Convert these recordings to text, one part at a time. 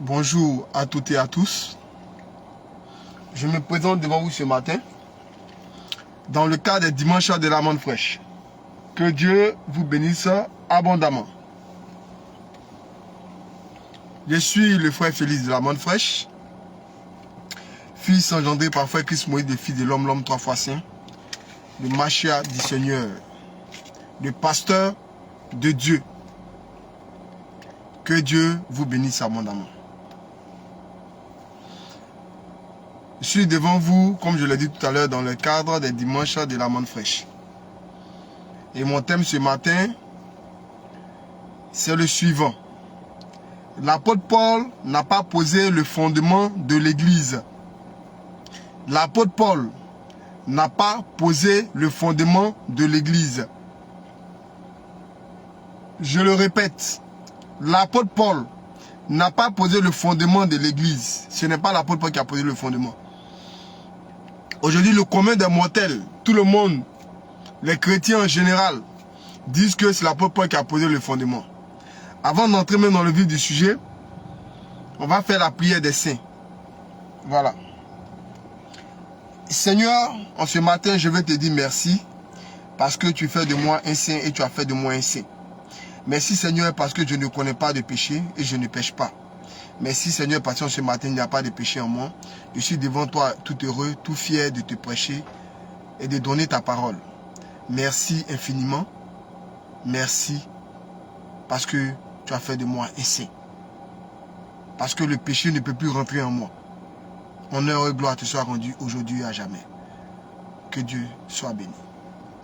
Bonjour à toutes et à tous. Je me présente devant vous ce matin dans le cadre des dimanches de la manne fraîche. Que Dieu vous bénisse abondamment. Je suis le frère Félix de la manne fraîche, fils engendré par frère Christ Moïse, le fils de l'homme 3 fois saint, le Machia du Seigneur, le pasteur de Dieu. Que Dieu vous bénisse abondamment. Je suis devant vous, comme je l'ai dit tout à l'heure, dans le cadre des dimanches de la manne fraîche. Et mon thème ce matin, c'est le suivant. L'apôtre Paul n'a pas posé le fondement de l'Église. L'apôtre Paul n'a pas posé le fondement de l'Église. Je le répète, l'apôtre Paul n'a pas posé le fondement de l'Église. Ce n'est pas l'apôtre Paul qui a posé le fondement. Aujourd'hui, le commun des mortels, tout le monde, les chrétiens en général, disent que c'est l'apôtre Paul qui a posé le fondement. Avant d'entrer même dans le vif du sujet, on va faire la prière des saints. Voilà. Seigneur, en ce matin, je vais te dire merci parce que tu fais de moi un saint et tu as fait de moi un saint. Merci Seigneur parce que je ne connais pas de péché et je ne pêche pas. Merci Seigneur parce que ce matin, il n'y a pas de péché en moi. Je suis devant toi tout heureux, tout fier de te prêcher et de donner ta parole. Merci infiniment. Merci parce que tu as fait de moi un saint. Parce que le péché ne peut plus rentrer en moi. Honneur et gloire te soit rendu aujourd'hui et à jamais. Que Dieu soit béni.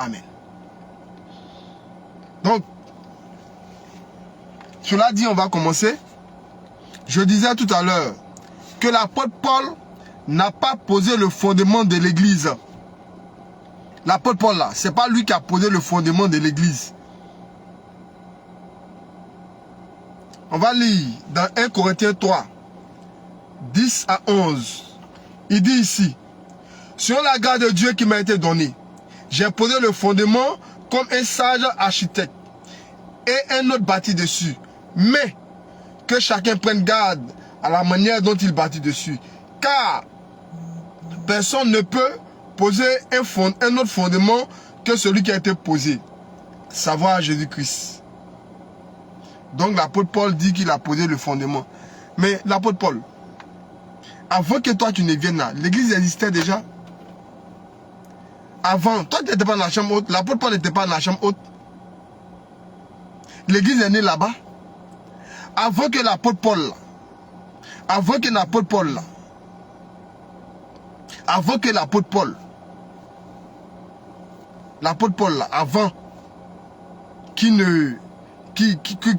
Amen. Donc, cela dit, on va commencer. Je disais tout à l'heure que l'apôtre Paul n'a pas posé le fondement de l'Église. L'apôtre Paul là, ce n'est pas lui qui a posé le fondement de l'Église. On va lire dans 1 Corinthiens 3, 10 à 11. Il dit ici, sur la grâce de Dieu qui m'a été donnée, j'ai posé le fondement comme un sage architecte et un autre bâtit dessus. Mais que chacun prenne garde à la manière dont il bâtit dessus. Car personne ne peut poser un autre fondement que celui qui a été posé, savoir Jésus-Christ. Donc l'apôtre Paul dit qu'il a posé le fondement. Mais l'apôtre Paul, avant que toi tu ne viennes là, l'église existait déjà. Avant, toi tu n'étais pas dans la chambre haute, l'apôtre Paul n'était pas dans la chambre haute. L'église est née là-bas. Avant que l'apôtre Paul, avant que l'apôtre Paul, avant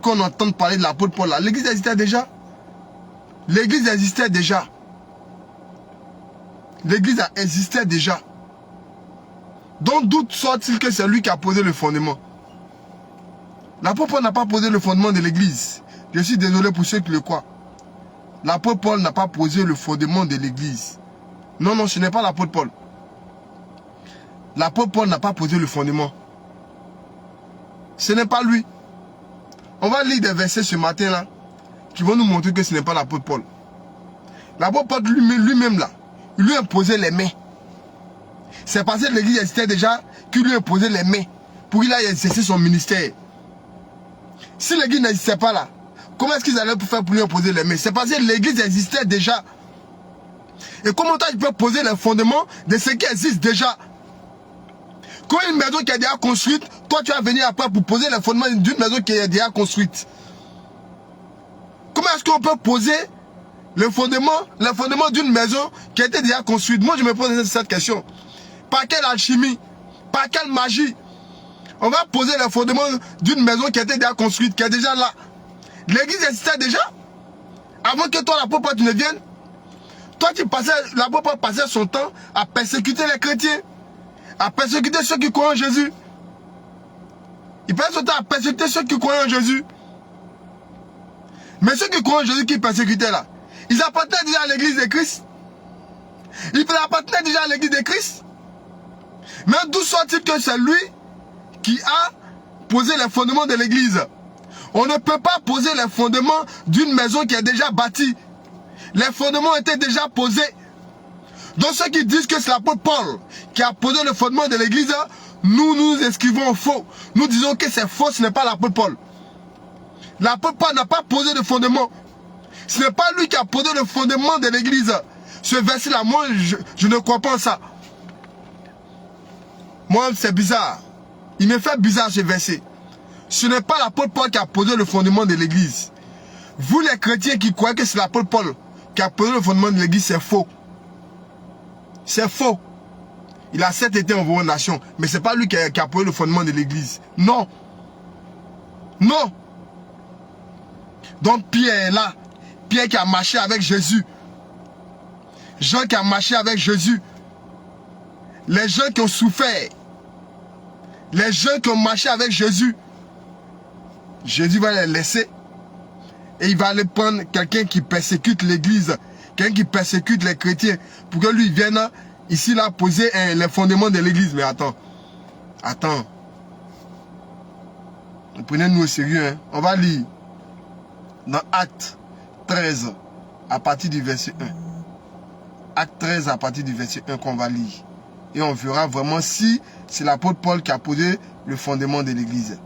qu'on entende parler de l'apôtre Paul, l'église existait déjà. L'église existait déjà. L'église existait déjà. Donc d'où sort-il que c'est lui qui a posé le fondement? L'apôtre Paul n'a pas posé le fondement de l'église. Je suis désolé pour ceux qui le croient. L'apôtre Paul n'a pas posé le fondement de l'église. Non, non, ce n'est pas l'apôtre Paul. L'apôtre Paul n'a pas posé le fondement. Ce n'est pas lui. On va lire des versets ce matin-là qui vont nous montrer que ce n'est pas l'apôtre Paul. L'apôtre Paul lui-même là, il lui imposait les mains. C'est parce que l'église existait déjà qu'il lui imposait les mains pour qu'il aille exercer son ministère. Si l'église n'existait pas là, comment est-ce qu'ils allaient faire pour lui imposer les mains? C'est parce que l'église existait déjà. Et comment toi tu peux poser les fondements de ce qui existe déjà? Quand une maison qui est déjà construite, toi tu vas venir après pour poser les fondements d'une maison qui est déjà construite. Comment est-ce qu'on peut poser les fondements d'une maison qui a été déjà construite? Moi je me pose cette question. Par quelle alchimie? Par quelle magie? On va poser les fondements d'une maison qui a été déjà construite, qui est déjà là. L'église existait déjà. Avant que toi, l'apôtre Paul, tu ne viennes. Toi, l'apôtre Paul passait son temps à persécuter les chrétiens. À persécuter ceux qui croient en Jésus. Il passait son temps à persécuter ceux qui croient en Jésus. Mais ceux qui croient en Jésus qui persécutaient là, ils appartenaient déjà à l'église de Christ. Ils appartenaient déjà à l'église de Christ. Mais d'où sort-il que c'est lui qui a posé les fondements de l'église? On ne peut pas poser les fondements d'une maison qui est déjà bâtie. Les fondements étaient déjà posés. Donc ceux qui disent que c'est l'apôtre Paul qui a posé le fondement de l'église, nous inscrivons faux. Nous disons que c'est faux, ce n'est pas l'apôtre Paul. L'apôtre Paul n'a pas posé de fondement. Ce n'est pas lui qui a posé le fondement de l'église. Ce verset-là, moi, je ne crois pas en ça. Moi, c'est bizarre. Il me fait bizarre ce verset. Ce n'est pas l'apôtre Paul qui a posé le fondement de l'église. Vous les chrétiens qui croyez que c'est l'apôtre Paul qui a posé le fondement de l'église, c'est faux. C'est faux. Il a certes été envoyé aux nations, mais ce n'est pas lui qui a posé le fondement de l'église. Non. Non. Donc Pierre est là. Pierre qui a marché avec Jésus. Jean qui a marché avec Jésus. Les gens qui ont souffert. Les gens qui ont marché avec Jésus. Jésus va les laisser. Et il va aller prendre quelqu'un qui persécute l'église. Quelqu'un qui persécute les chrétiens. Pour que lui vienne ici là poser les fondements de l'église. Mais attends. Attends. Prenez-nous au sérieux. Hein. On va lire. Dans Acte 13. À partir du verset 1. Acte 13 à partir du verset 1 qu'on va lire. Et on verra vraiment si c'est l'apôtre Paul qui a posé le fondement de l'église.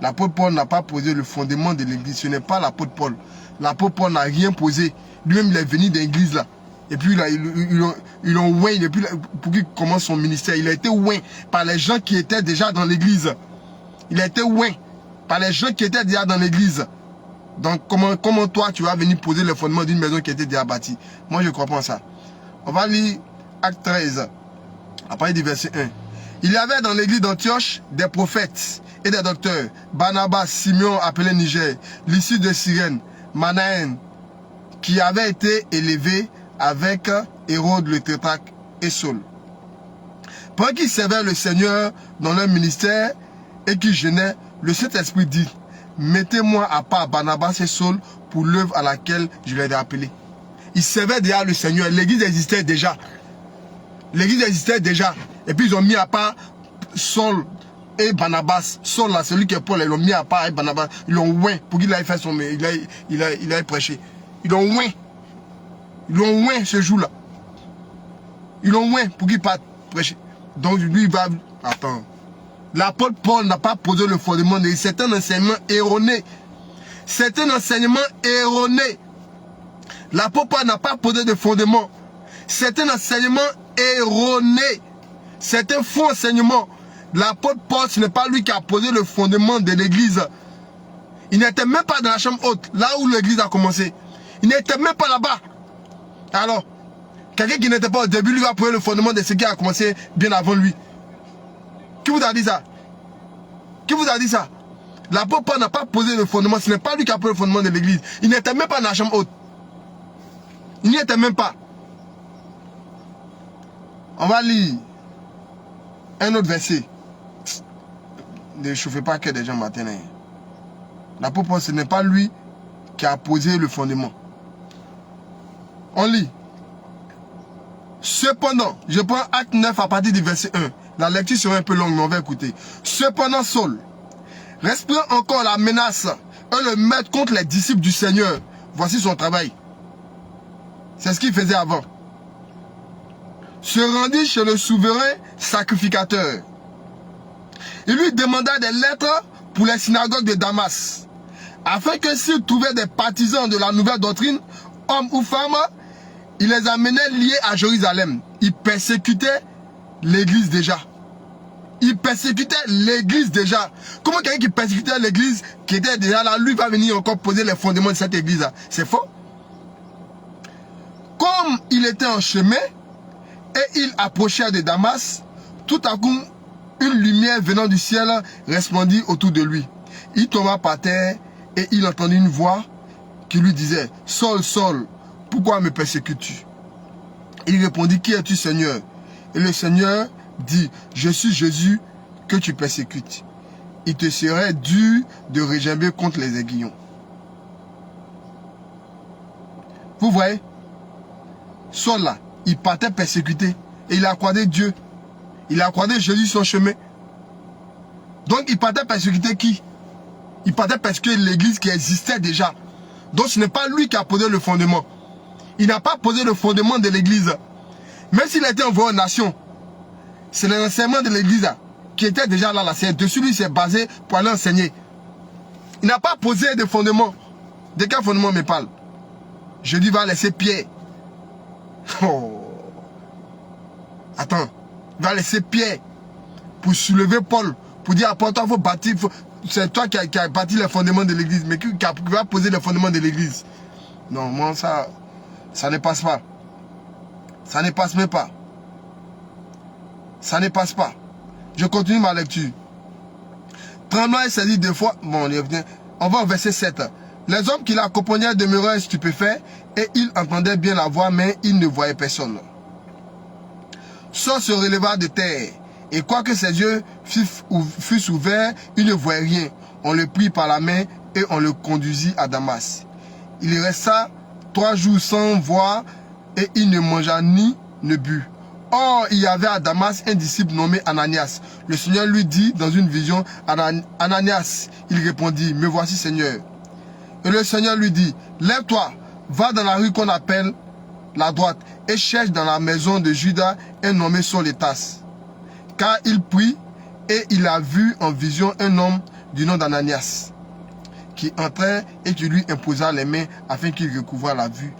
L'apôtre Paul n'a pas posé le fondement de l'église. Ce n'est pas l'apôtre Paul. L'apôtre Paul n'a rien posé. Lui-même, il est venu de l'église là. Et puis, ils l'ont oint depuis pour qu'il commence son ministère. Il a été oint par les gens qui étaient déjà dans l'église. Il a été oint par les gens qui étaient déjà dans l'église. Donc, comment toi, tu vas venir poser le fondement d'une maison qui était déjà bâtie? Moi, je ne crois pas en ça. On va lire Acte 13, à partir du verset 1. Il y avait dans l'église d'Antioche des prophètes et des docteurs. Barnabas, Simeon, appelé Niger, Lucius de Cyrène, Manaën, qui avait été élevé avec Hérode le tétrarque et Saul. Pendant qu'ils servaient le Seigneur dans leur ministère et qu'ils jeûnaient, le Saint-Esprit dit, mettez-moi à part Barnabas et Saul pour l'œuvre à laquelle je les ai appelés. Ils servaient déjà le Seigneur. L'église existait déjà. L'église existait déjà. Et puis ils ont mis à part Saul et Barnabas. Saul là, celui qui est Paul, ils l'ont mis à part et Barnabas. Ils l'ont oint pour qu'il aille faire son... Il aille prêcher. Ils l'ont oint. Ils l'ont oint ce jour-là. Ils l'ont oint pour qu'il parte prêcher. Donc lui, il va... Attends. L'apôtre Paul n'a pas posé le fondement. C'est un enseignement erroné. C'est un enseignement erroné. L'apôtre Paul n'a pas posé de fondement. C'est un enseignement erroné. C'est un faux enseignement. L'apôtre Paul, ce n'est pas lui qui a posé le fondement de l'église. Il n'était même pas dans la chambre haute, là où l'église a commencé. Il n'était même pas là-bas. Alors, quelqu'un qui n'était pas au début, lui va poser le fondement de ce qui a commencé bien avant lui. Qui vous a dit ça? Qui vous a dit ça? L'apôtre Paul n'a pas posé le fondement. Ce n'est pas lui qui a posé le fondement de l'église. Il n'était même pas dans la chambre haute. Il n'y était même pas. On va lire un autre verset. Ne chauffez pas que des gens maintenant. L'apôtre Paul, ce n'est pas lui qui a posé le fondement. On lit. Cependant, je prends Acte 9 à partir du verset 1. La lecture sera un peu longue, mais on va écouter. Cependant, Saul, respirant encore la menace et le mettre contre les disciples du Seigneur. Voici son travail. C'est ce qu'il faisait avant. Se rendit chez le souverain sacrificateur. Il lui demanda des lettres pour les synagogues de Damas, afin que s'il trouvait des partisans de la nouvelle doctrine, hommes ou femmes, il les amenait liés à Jérusalem. Il persécutait l'église déjà. Il persécutait l'église déjà. Comment quelqu'un qui persécutait l'église, qui était déjà là, lui va venir encore poser les fondements de cette église-là? C'est faux. Comme il était en chemin et il approchait de Damas, tout à coup, une lumière venant du ciel resplendit autour de lui. Il tomba par terre et il entendit une voix qui lui disait, « Saul, Saul, pourquoi me persécutes-tu » Il répondit, « Qui es-tu, Seigneur » Et le Seigneur dit, « Je suis Jésus que tu persécutes. Il te serait dur de regimber contre les aiguillons. » Vous voyez, Saul là, il partait persécuter et il a croisé Dieu. Il a croisé Jésus son chemin. Donc il partait persécuter qui? Il partait persécuter l'église qui existait déjà. Donc ce n'est pas lui qui a posé le fondement. Il n'a pas posé le fondement de l'église. Même s'il a été envoyé aux nations, c'est l'enseignement de l'église qui était déjà là. C'est dessus lui s'est basé pour aller enseigner. Il n'a pas posé de fondement. De quel fondement me parle? Je dis va laisser Pierre. Oh. Attends. Va laisser Pierre pour soulever Paul. Pour dire, toi, il faut bâtir. C'est toi qui as bâti les fondements de l'église. Mais qui va poser les fondements de l'église? Non, moi, ça ne passe pas. Ça ne passe même pas. Ça ne passe pas. Je continue ma lecture. 39, il s'est dit deux fois. Bon, on va au verset 7. Les hommes qui l'accompagnaient demeuraient stupéfaits et ils entendaient bien la voix, mais ils ne voyaient personne. Saul se releva de terre, et quoique ses yeux fussent ouverts, il ne voyait rien. On le prit par la main et on le conduisit à Damas. Il resta 3 jours sans voir et il ne mangea ni ne but. Or, il y avait à Damas un disciple nommé Ananias. Le Seigneur lui dit dans une vision, Ananias, il répondit, me voici Seigneur. Et le Seigneur lui dit, lève-toi, va dans la rue qu'on appelle la droite et cherche dans la maison de Judas un nommé Saul de Tarse. Car il prit et il a vu en vision un homme du nom d'Ananias qui entrait et qui lui imposa les mains afin qu'il recouvra la vue.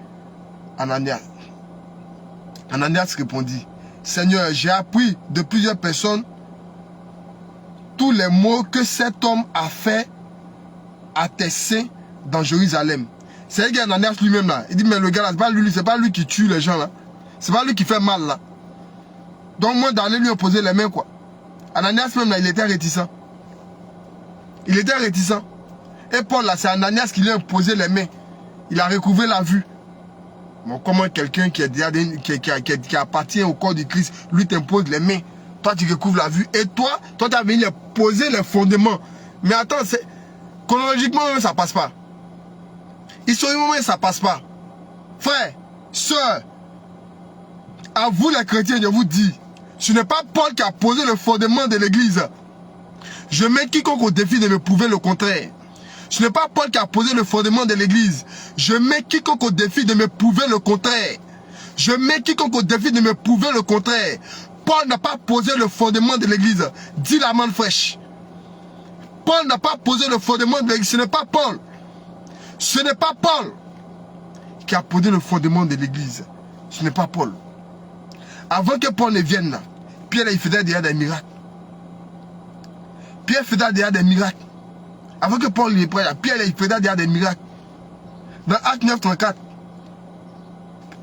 Ananias répondit, Seigneur, j'ai appris de plusieurs personnes tous les maux que cet homme a fait à tes saints dans Jérusalem. C'est Ananias lui-même là. Il dit, mais le gars là, c'est pas lui qui tue les gens là. C'est pas lui qui fait mal là. Donc moi d'aller lui opposer les mains quoi. Ananias même là, il était réticent. Il était réticent. Et Paul là, c'est Ananias qui lui a imposé les mains. Il a recouvré la vue. Bon, comment quelqu'un qui appartient au corps du Christ, lui t'impose les mains. Toi tu recouvres la vue. Et toi tu as venu poser les fondements. Mais attends, chronologiquement ça passe pas. Historiquement ça passe pas. Frère, soeur, à vous les chrétiens, je vous dis, ce n'est pas Paul qui a posé le fondement de l'église. Je mets quiconque au défi de me prouver le contraire. Ce n'est pas Paul qui a posé le fondement de l'église. Je mets quiconque au défi de me prouver le contraire. Je mets quiconque au défi de me prouver le contraire. Paul n'a pas posé le fondement de l'église. Dis la main fraîche. Paul n'a pas posé le fondement de l'église. Ce n'est pas Paul. Ce n'est pas Paul qui a posé le fondement de l'église. Ce n'est pas Paul. Avant que Paul ne vienne là, Pierre il faisait déjà des miracles. Pierre faisait déjà des miracles. Avant que Paul ne prenne là, Pierre il faisait déjà des miracles. Dans Acte 9, 34,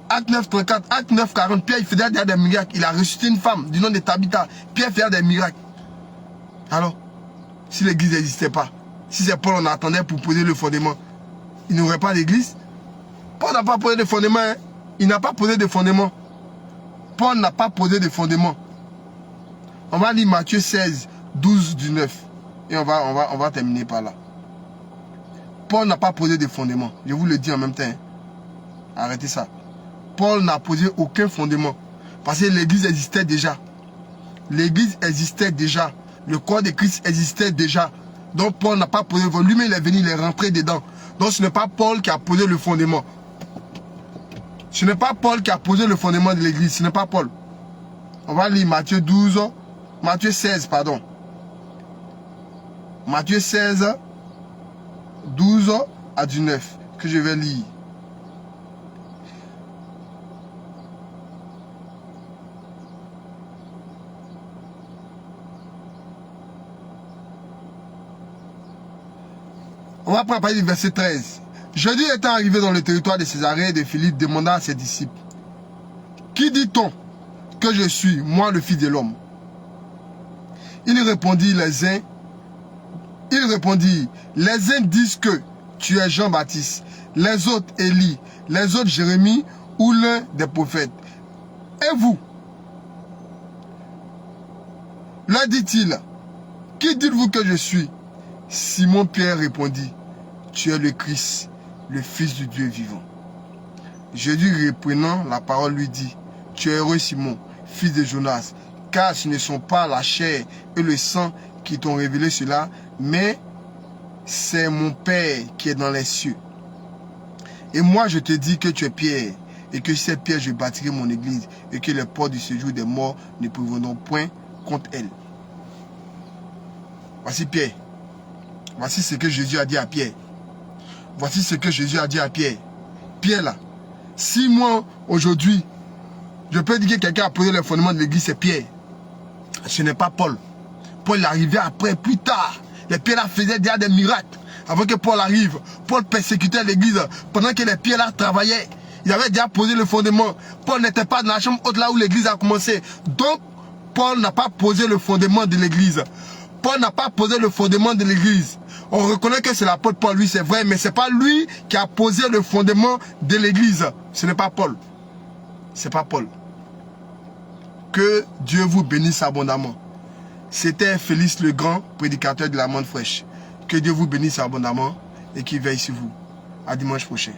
Acte 9, 34, Acte 9, 40, Pierre il faisait déjà des miracles. Il a ressuscité une femme du nom de Tabitha. Pierre faisait des miracles. Alors, si l'église n'existait pas, si c'est Paul on attendait pour poser le fondement, il n'y aurait pas d'église. Paul n'a pas posé de fondement. Hein? Il n'a pas posé de fondement. Paul n'a pas posé de fondement. On va lire Matthieu 16, 12 du 9. Et on va terminer par là. Paul n'a pas posé de fondement. Je vous le dis en même temps. Hein. Arrêtez ça. Paul n'a posé aucun fondement. Parce que l'église existait déjà. L'église existait déjà. Le corps de Christ existait déjà. Donc Paul n'a pas posé. Lui-même il est venu, il est rentré dedans. Donc ce n'est pas Paul qui a posé le fondement. Ce n'est pas Paul qui a posé le fondement de l'église. Ce n'est pas Paul. On va lire Matthieu 12. Matthieu 16, pardon. Matthieu 16, 12 à 19. Que je vais lire. On va prendre à partir du verset 13. Jésus étant arrivé dans le territoire de Césarée de Philippe, demanda à ses disciples, qui dit-on que je suis, moi le Fils de l'homme? Il répondit, les uns disent que tu es Jean-Baptiste, les autres Élie, les autres Jérémie ou l'un des prophètes. Et vous? Leur dit-il, qui dites-vous que je suis? Simon-Pierre répondit, tu es le Christ, le Fils du Dieu vivant. Jésus reprenant la parole lui dit, tu es heureux Simon, fils de Jonas, car ce ne sont pas la chair et le sang qui t'ont révélé cela, mais c'est mon Père qui est dans les cieux. Et moi je te dis que tu es Pierre, et que ces pierres, je bâtirai mon église, et que les portes du séjour des morts ne prévaudront point contre elle. Voici Pierre. Voici ce que Jésus a dit à Pierre. Voici ce que Jésus a dit à Pierre. Pierre là, si moi, aujourd'hui, je peux dire que quelqu'un a posé le fondement de l'église, c'est Pierre. Ce n'est pas Paul. Paul est arrivé après, plus tard. Les pierres là faisaient déjà des miracles. Avant que Paul arrive, Paul persécutait l'église. Pendant que les pierres là travaillaient, il avait déjà posé le fondement. Paul n'était pas dans la chambre haute là où l'église a commencé. Donc, Paul n'a pas posé le fondement de l'église. Paul n'a pas posé le fondement de l'église. On reconnaît que c'est l'apôtre Paul, lui, c'est vrai, mais ce n'est pas lui qui a posé le fondement de l'église. Ce n'est pas Paul. Ce n'est pas Paul. Que Dieu vous bénisse abondamment. C'était Félix le Grand, prédicateur de la Manne fraîche. Que Dieu vous bénisse abondamment et qu'il veille sur vous. À dimanche prochain.